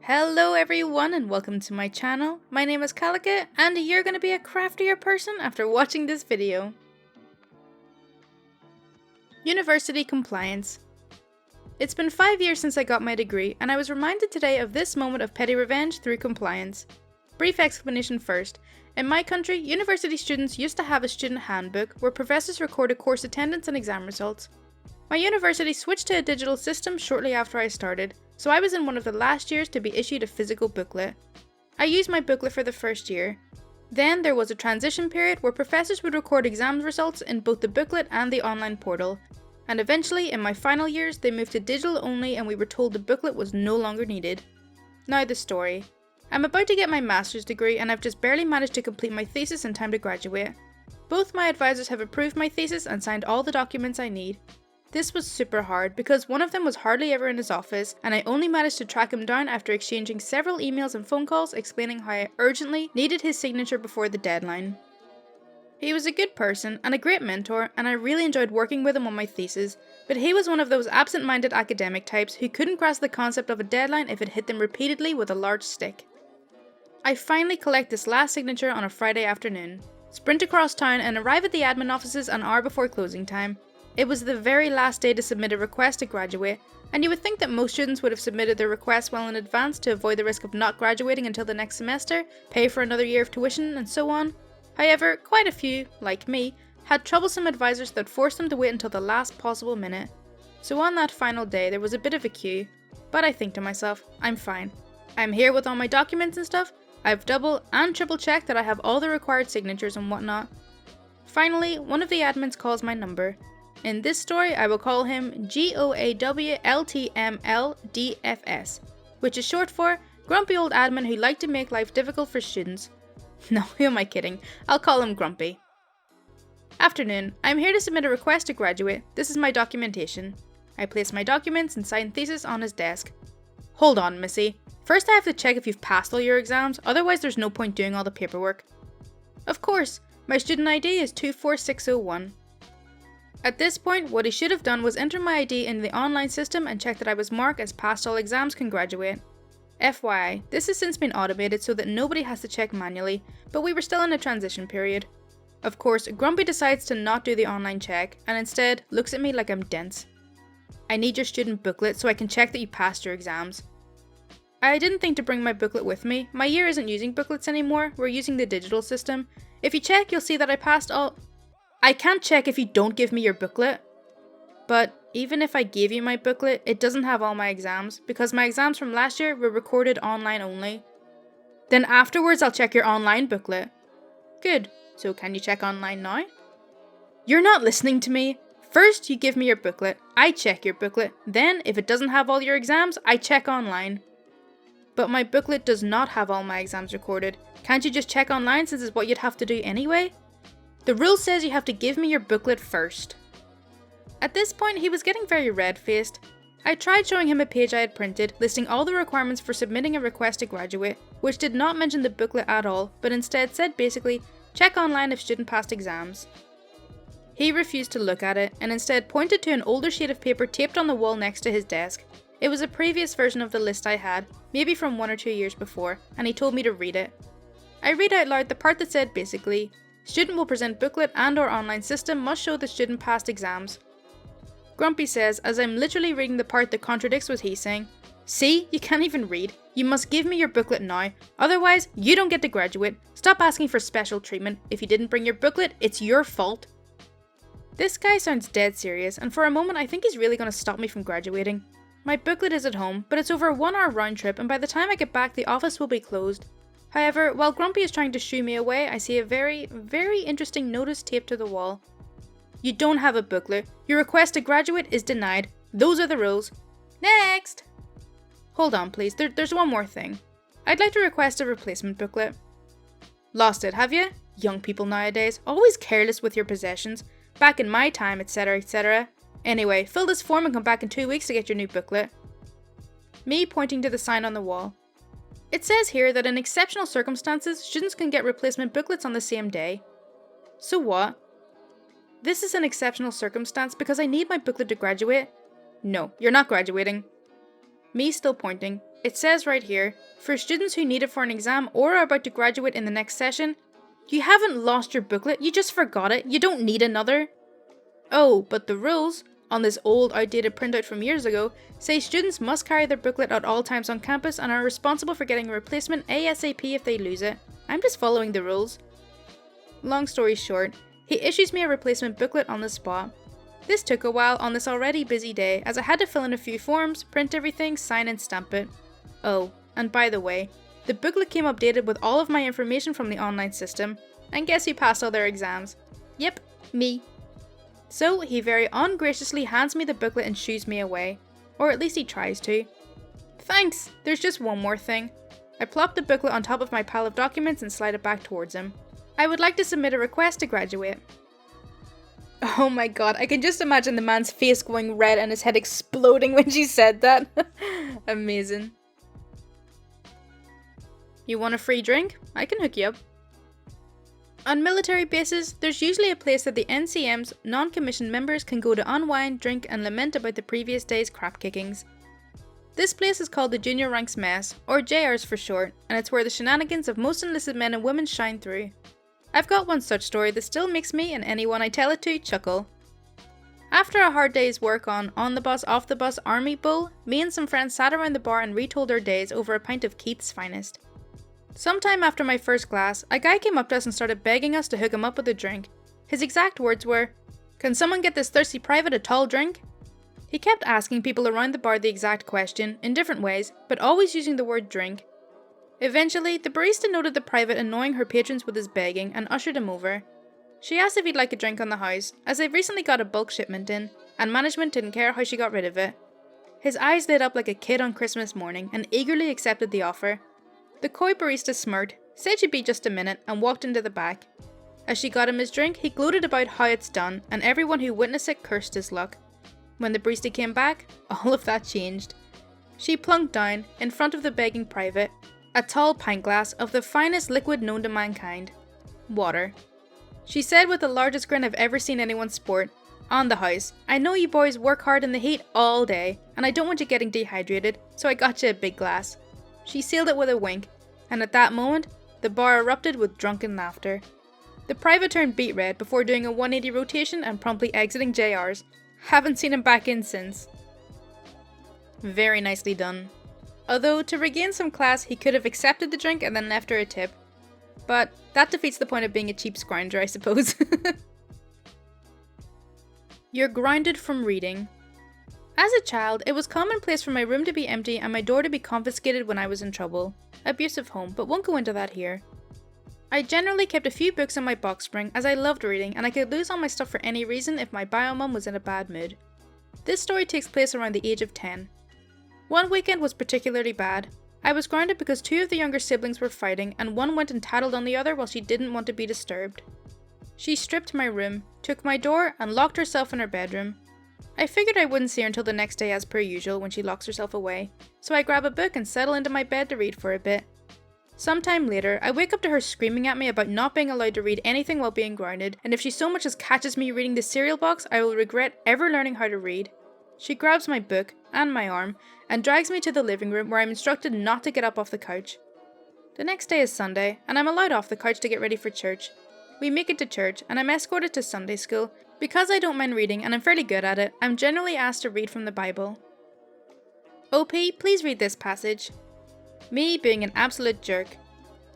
Hello everyone and welcome to my channel. My name is Kalika and you're going to be a craftier person after watching this video. University compliance. It's been 5 years since I got my degree and I was reminded today of this moment of petty revenge through compliance. Brief explanation first. In my country, university students used to have a student handbook where professors recorded course attendance and exam results. My university switched to a digital system shortly after I started, so I was in one of the last years to be issued a physical booklet. I used my booklet for the first year. Then there was a transition period where professors would record exam results in both the booklet and the online portal. And eventually, in my final years, they moved to digital only and we were told the booklet was no longer needed. Now the story. I'm about to get my master's degree and I've just barely managed to complete my thesis in time to graduate. Both my advisors have approved my thesis and signed all the documents I need. This was super hard because one of them was hardly ever in his office and I only managed to track him down after exchanging several emails and phone calls explaining how I urgently needed his signature before the deadline. He was a good person and a great mentor and I really enjoyed working with him on my thesis, but he was one of those absent-minded academic types who couldn't grasp the concept of a deadline if it hit them repeatedly with a large stick. I finally collect this last signature on a Friday afternoon, sprint across town and arrive at the admin offices an hour before closing time. It was the very last day to submit a request to graduate, and you would think that most students would have submitted their requests well in advance to avoid the risk of not graduating until the next semester, pay for another year of tuition, and so on. However, quite a few, like me, had troublesome advisors that forced them to wait until the last possible minute. So on that final day there was a bit of a queue, but I think to myself, I'm fine. I'm here with all my documents and stuff, I've double and triple checked that I have all the required signatures and whatnot. Finally, one of the admins calls my number. In this story, I will call him GOAWLTMLDFS, which is short for Grumpy Old Admin Who Liked to Make Life Difficult for Students. No, who am I kidding? I'll call him Grumpy. Afternoon, I'm here to submit a request to graduate. This is my documentation. I place my documents and signed thesis on his desk. Hold on, Missy. First I have to check if you've passed all your exams, otherwise there's no point doing all the paperwork. Of course, my student ID is 24601. At this point, what he should have done was enter my ID in the online system and check that I was marked as passed all exams, can graduate. FYI, this has since been automated so that nobody has to check manually, but we were still in a transition period. Of course, Grumpy decides to not do the online check and instead looks at me like I'm dense. I need your student booklet so I can check that you passed your exams. I didn't think to bring my booklet with me. My year isn't using booklets anymore, we're using the digital system. If you check, you'll see that I passed all... I can't check if you don't give me your booklet. But even if I gave you my booklet, it doesn't have all my exams, because my exams from last year were recorded online only. Then afterwards I'll check your online booklet. Good, so can you check online now? You're not listening to me. First you give me your booklet, I check your booklet, then if it doesn't have all your exams, I check online. But my booklet does not have all my exams recorded. Can't you just check online since it's what you'd have to do anyway? The rule says you have to give me your booklet first. At this point, he was getting very red-faced. I tried showing him a page I had printed, listing all the requirements for submitting a request to graduate, which did not mention the booklet at all, but instead said basically, check online if student passed exams. He refused to look at it, and instead pointed to an older sheet of paper taped on the wall next to his desk. It was a previous version of the list I had, maybe from 1 or 2 years before, and he told me to read it. I read out loud the part that said basically, student will present booklet and or online system must show the student passed exams. Grumpy says, as I'm literally reading the part that contradicts what he's saying, see, you can't even read. You must give me your booklet now, otherwise you don't get to graduate. Stop asking for special treatment. If you didn't bring your booklet, it's your fault. This guy sounds dead serious, and for a moment I think he's really going to stop me from graduating. My booklet is at home, but it's over a 1-hour round trip and by the time I get back the office will be closed. However, while Grumpy is trying to shoo me away, I see a very, very interesting notice taped to the wall. You don't have a booklet. Your request to graduate is denied. Those are the rules. Next! Hold on please, there's one more thing. I'd like to request a replacement booklet. Lost it, have you? Young people nowadays, always careless with your possessions. Back in my time, etc, etc. Anyway, fill this form and come back in 2 weeks to get your new booklet. Me pointing to the sign on the wall. It says here that in exceptional circumstances, students can get replacement booklets on the same day. So what? This is an exceptional circumstance because I need my booklet to graduate. No, you're not graduating. Me still pointing. It says right here, for students who need it for an exam or are about to graduate in the next session, you haven't lost your booklet, you just forgot it, you don't need another. Oh, but the rules, on this old outdated printout from years ago, say students must carry their booklet at all times on campus and are responsible for getting a replacement ASAP if they lose it. I'm just following the rules. Long story short, he issues me a replacement booklet on the spot. This took a while on this already busy day as I had to fill in a few forms, print everything, sign and stamp it. Oh, and by the way, the booklet came updated with all of my information from the online system, and guess who passed all their exams? Yep, me. So he very ungraciously hands me the booklet and shoos me away, or at least he tries to. Thanks, there's just one more thing. I plop the booklet on top of my pile of documents and slide it back towards him. I would like to submit a request to graduate. Oh my god, I can just imagine the man's face going red and his head exploding when she said that. Amazing. You want a free drink? I can hook you up. On military bases, there's usually a place that the NCM's non-commissioned members can go to unwind, drink and lament about the previous day's crap kickings. This place is called the Junior Ranks Mess, or JRs for short, and it's where the shenanigans of most enlisted men and women shine through. I've got one such story that still makes me and anyone I tell it to chuckle. After a hard day's work on the bus, off the bus, army bull, me and some friends sat around the bar and retold our days over a pint of Keith's finest. Sometime after my first class, a guy came up to us and started begging us to hook him up with a drink. His exact words were, "Can someone get this thirsty private a tall drink?" He kept asking people around the bar the exact question, in different ways, but always using the word drink. Eventually, the barista noted the private annoying her patrons with his begging and ushered him over. She asked if he'd like a drink on the house, as they've recently got a bulk shipment in, and management didn't care how she got rid of it. His eyes lit up like a kid on Christmas morning and eagerly accepted the offer. The coy barista smirked, said she'd be just a minute, and walked into the back. As she got him his drink, he gloated about how it's done, and everyone who witnessed it cursed his luck. When the barista came back, all of that changed. She plunked down, in front of the begging private, a tall pint glass of the finest liquid known to mankind. Water. She said with the largest grin I've ever seen anyone sport, "On the house, I know you boys work hard in the heat all day, and I don't want you getting dehydrated, so I got you a big glass." She sealed it with a wink, and at that moment, the bar erupted with drunken laughter. The private turned beet red before doing a 180 rotation and promptly exiting JR's. Haven't seen him back in since. Very nicely done. Although, to regain some class, he could have accepted the drink and then left her a tip. But that defeats the point of being a cheap scrounger, I suppose. You're grounded from reading. As a child, it was commonplace for my room to be empty and my door to be confiscated when I was in trouble. Abusive home, but won't go into that here. I generally kept a few books in my box spring as I loved reading and I could lose all my stuff for any reason if my bio mum was in a bad mood. This story takes place around the age of 10. One weekend was particularly bad. I was grounded because two of the younger siblings were fighting and one went and tattled on the other while she didn't want to be disturbed. She stripped my room, took my door and locked herself in her bedroom. I figured I wouldn't see her until the next day as per usual when she locks herself away, so I grab a book and settle into my bed to read for a bit. Sometime later, I wake up to her screaming at me about not being allowed to read anything while being grounded, and if she so much as catches me reading the cereal box, I will regret ever learning how to read. She grabs my book, and my arm, and drags me to the living room where I'm instructed not to get up off the couch. The next day is Sunday, and I'm allowed off the couch to get ready for church. We make it to church, and I'm escorted to Sunday school. Because I don't mind reading and I'm fairly good at it, I'm generally asked to read from the Bible. OP, please read this passage. Me being an absolute jerk.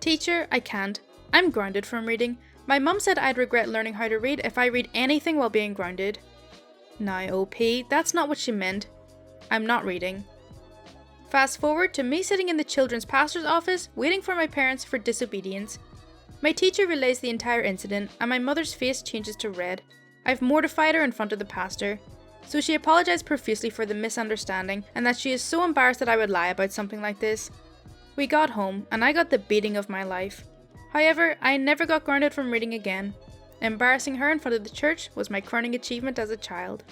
Teacher, I can't. I'm grounded from reading. My mum said I'd regret learning how to read if I read anything while being grounded. Now, OP, that's not what she meant. I'm not reading. Fast forward to me sitting in the children's pastor's office, waiting for my parents for disobedience. My teacher relays the entire incident, and my mother's face changes to red. I've mortified her in front of the pastor, so she apologized profusely for the misunderstanding and that she is so embarrassed that I would lie about something like this. We got home, and I got the beating of my life. However, I never got grounded from reading again. Embarrassing her in front of the church was my crowning achievement as a child.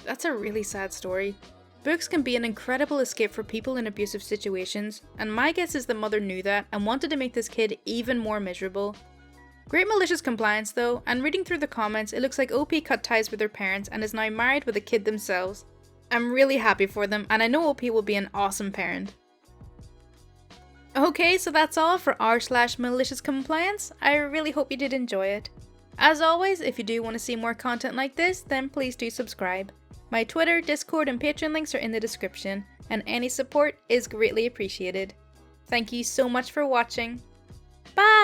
That's a really sad story. Books can be an incredible escape for people in abusive situations, and my guess is the mother knew that and wanted to make this kid even more miserable. Great malicious compliance though, and reading through the comments, it looks like OP cut ties with her parents and is now married with a kid themselves. I'm really happy for them, and I know OP will be an awesome parent. Okay, so that's all for r/MaliciousCompliance. I really hope you did enjoy it. As always, if you do want to see more content like this, then please do subscribe. My Twitter, Discord, and Patreon links are in the description, and any support is greatly appreciated. Thank you so much for watching. Bye!